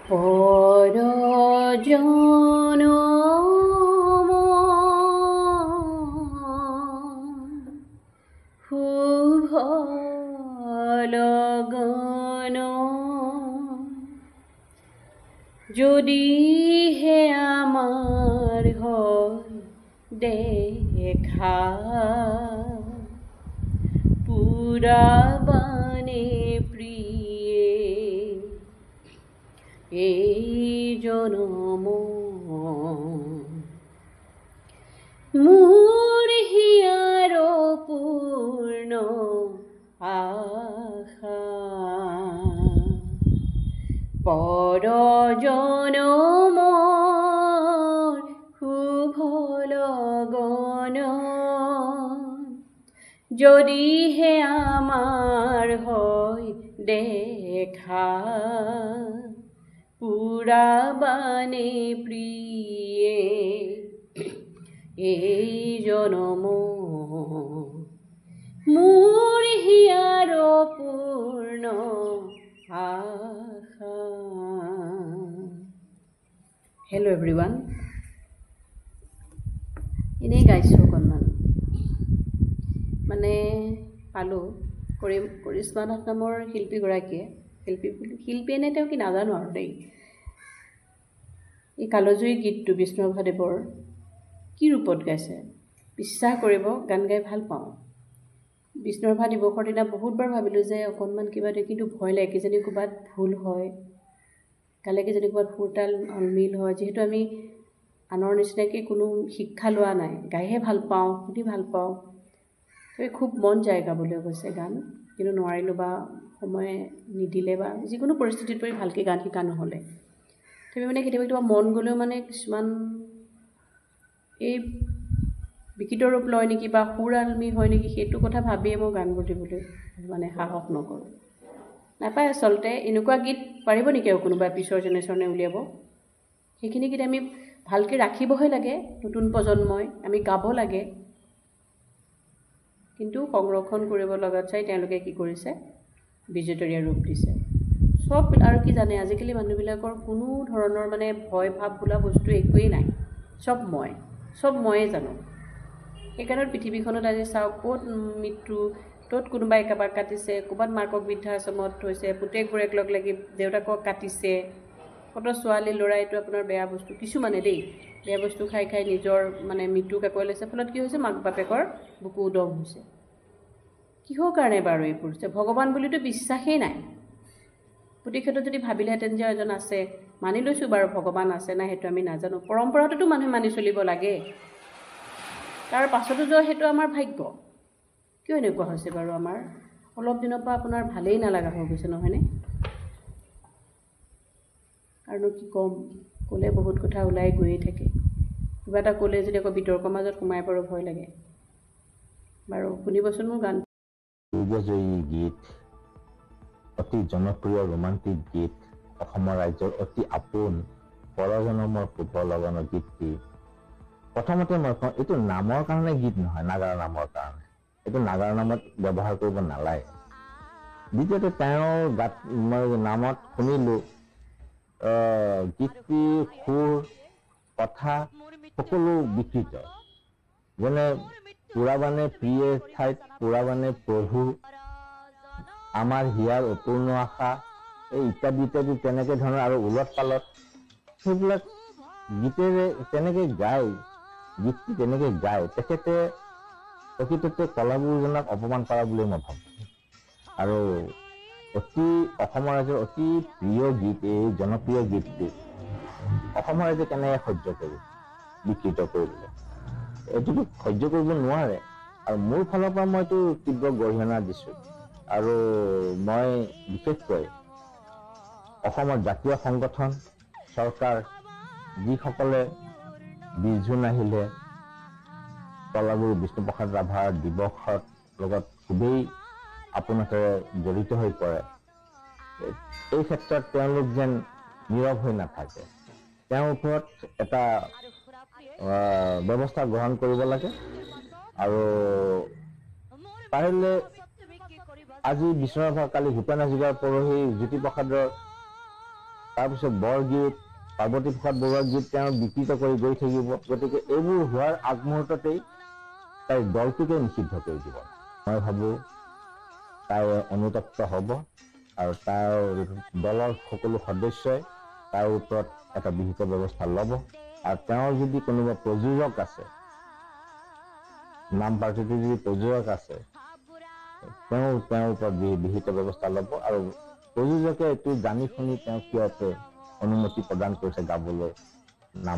পৰজনম শুভ লগন যদিহে আমাৰ হয় দেখা পুৰাবানে প্ৰিয়ে এই জনম মোৰ হিয়াৰ পূৰ্ণ আশা পৰজনমৰ শুভ লগন যদিহে আমাৰ হয় দেখা পুৰাবানে প্ৰিয়ে এই জনম মোৰ হিয়াৰ পূৰ্ণ আশা। হেল্ল' এভৰিৱান, এনেই গাইছোঁ অকণমান, মানে পালোঁ কৰিশ্মা নাথ নামৰ শিল্পীগৰাকীয়ে, শিল্পী এনে তেওঁ কি নাজানো আৰু দেই, এই কালজয়ী গীতটো বিষ্ণুৰাভাদেৱৰ কি ৰূপত গাইছে। বিশ্বাস কৰিব, গান গাই ভাল পাওঁ। বিষ্ণুৰাভা দিৱসৰ দিনা বহুতবাৰ ভাবিলোঁ যে অকণমান কিবা দিয়ে, কিন্তু ভয় লাগে কিজানি ক'ৰবাত ভুল হয়, গালে কিজানি ক'ৰবাত সুৰতাল অমিল হয়। যিহেতু আমি আনৰ নিচিনাকৈ কোনো শিক্ষা লোৱা নাই, গাইহে ভাল পাওঁ, শুনি ভাল পাওঁ, খুব মন যায় গাবলৈ অৱশ্যে গান, কিন্তু নোৱাৰিলোঁ বা সময় নিদিলে বা যিকোনো পৰিস্থিতিত পৰি ভালকৈ গান শিকা নহ'লে। তুমি মানে কেতিয়াবা মন গ'লেও মানে কিছুমান এই বিকৃত ৰূপ লয় নেকি বা সুৰ আলমি হয় নেকি, সেইটো কথা ভাবিয়ে মই গানবোৰ দিবলৈ মানে সাহস নকৰোঁ। নাপায় আচলতে এনেকুৱা গীত পাৰিব নেকি আৰু কোনোবাই পিছৰ জেনেৰেশ্যনে উলিয়াব। সেইখিনি গীত আমি ভালকৈ ৰাখিবহে লাগে, নতুন প্ৰজন্মই আমি গাব লাগে, কিন্তু সংৰক্ষণ কৰিব লগাত চাই তেওঁলোকে কি কৰিছে, বিজতৰীয়া ৰূপ দিছে। চব আৰু কি জানে, আজিকালি মানুহবিলাকৰ কোনো ধৰণৰ মানে ভয় ভাৱ বোলা বস্তু একোৱেই নাই, চব ময়ে জানো। সেইকাৰণে পৃথিৱীখনত আজি চাওক, ক'ত মৃত্যু, ত'ত কোনোবাই কাৰোবাক কাটিছে, ক'ৰবাত মাকক বৃদ্ধাশ্ৰমত থৈছে, পুতেকবোৰেক লগ লাগি দেউতাকক কাটিছে, কত ছোৱালী ল'ৰা, এইটো আপোনাৰ বেয়া বস্তু, কিছুমানে দেই বেয়া বস্তু খাই খাই নিজৰ মানে মৃত্যুক আঁকোৱাই লৈছে। ফলত কি হৈছে, মাক বাপেকৰ বুকু উদং হৈছে। কিহৰ কাৰণে বাৰু এইবোৰ হৈছে? ভগৱান বুলিতো বিশ্বাসেই নাই। প্ৰতি ক্ষেত্ৰত যদি ভাবিলেহেঁতেন যে এজন আছে, মানি লৈছোঁ বাৰু ভগৱান আছে নাই সেইটো আমি নাজানো, পৰম্পৰাটোতো মানুহে মানি চলিব লাগে, তাৰ পাছতো যে সেইটো আমাৰ ভাগ্য। কিয় এনেকুৱা হৈছে বাৰু? আমাৰ অলপ দিনৰ পৰা আপোনাৰ ভালেই নালাগা হৈ গৈছে, নহয়নে? আৰু কি ক'ম, ক'লে বহুত কথা ওলাই গৈয়ে থাকে। কিবা এটা ক'লে যদি আকৌ বিতৰ্কৰ মাজত সোমাই পৰো, ভয় লাগে। বাৰু শুনিবচোন মোৰ গান। পূৰ্বজয়ী গীত, অতি জনপ্ৰিয় ৰোমান্টিক গীত, অসমৰ ৰাজ্যৰ অতি আপোন পৰজনমৰ শুভ লগনৰ গীতটি। প্ৰথমতে মই কওঁ, এইটো নামৰ কাৰণে গীত নহয়, নাগাৰা নামৰ কাৰণে। এইটো নাগাৰা নামত ব্যৱহাৰ কৰিব নালাগে। দ্বিতীয়তে তেওঁৰ নামত শুনিলোঁ গীতটি সুৰ কথা সকলো বিকৃত, যেনে পুৰাবানে প্ৰিয়ে ঠাইত পুৰাবানে প্ৰভু, আমাৰ হিয়াৰ অপূৰ্ণ আশা, এই ইত্যাদি ইত্যাদি তেনেকে ধৰণৰ আৰু উলট পালট সেইবিলাক গীতেৰে তেনেকে গায়, গীতটি তেনেকে গায় তেখেতে প্ৰকৃততে কলাগুৰুজনাক অপমান কৰা বুলি মই ভাবোঁ। আৰু অসমৰ ৰাইজৰ অতি প্ৰিয় গীত, এই জনপ্ৰিয় গীতটি অসমৰ ৰাইজে কেনেকৈ সহ্য কৰিব, বিকৃত কৰিবলৈ? এইটোতো সহ্য কৰিব নোৱাৰে। আৰু মোৰ ফালৰ পৰা মইতো তীব্ৰ গৰিহণা দিছোঁ। আৰু মই বিশেষকৈ অসমৰ জাতীয় সংগঠন, চৰকাৰ, যিসকলে 20 জুন আহিলে কলাগুৰু বিষ্ণুপ্ৰসাদ ৰাভাৰ দিৱসৰ লগত খুবেই আপোনতাৰে জড়িত হৈ পৰে, এই ক্ষেত্ৰত তেওঁলোক যেন নীৰৱ হৈ নাথাকে, তেওঁৰ ওপৰত এটা ব্যৱস্থা গ্ৰহণ কৰিব লাগে। আৰু পাৰিলে আজি বিষ্ণুৰাভা, কালি ভূপেন হাজৰিকাৰ, পৰহি জ্যোতিপ্ৰসাদৰ তাৰপিছত বৰগীত পাৰ্বতী প্ৰসাদ বৰুৱাৰ গীত তেওঁ বিকৃত কৰি গৈ থাকিব। গতিকে এইবোৰ হোৱাৰ আগমুহূৰ্ততেই তাইৰ দলটোকে নিষিদ্ধ কৰি দিব। মই ভাবোঁ তাই অনুতপ্ত হ'ব আৰু তাৰ দলৰ সকলো সদস্যই তাৰ ওপৰত এটা বিহিত ব্যৱস্থা ল'ব। আৰু তেওঁৰ যদি কোনোবা প্ৰযোজক আছে, নাম পাৰ্টিটোৰ যদি প্ৰযোজক আছে, তেওঁৰ ওপৰত বিহিত ব্যৱস্থা ল'ব। আৰু প্ৰযোজকে এইটো জানি শুনি তেওঁক সিহঁতে অনুমতি প্ৰদান কৰিছে গাবলৈ।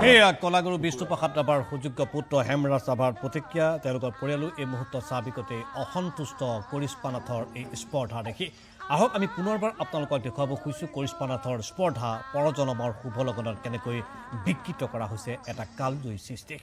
সেয়া কলাগুৰু বিষ্ণুপ্ৰসাদ ৰাভাৰ সুযোগ্য পুত্ৰ হেমৰাজ ৰাভাৰ প্ৰতিক্ৰিয়া। তেওঁলোকৰ পৰিয়ালো এই মুহূৰ্তত স্বাভাৱিকতে অসন্তুষ্ট কৰিশ্মা নাথৰ এই স্পৰ্ধা দেখি। আহক আমি পুনৰবাৰ আপোনালোকক দেখুৱাব খুজিছোঁ কৰিশ্মা নাথৰ স্পৰ্ধা পৰজনমৰ শুভ লগনত কেনেকৈ বিকৃত কৰা হৈছে এটা কালজয়ী সৃষ্টি।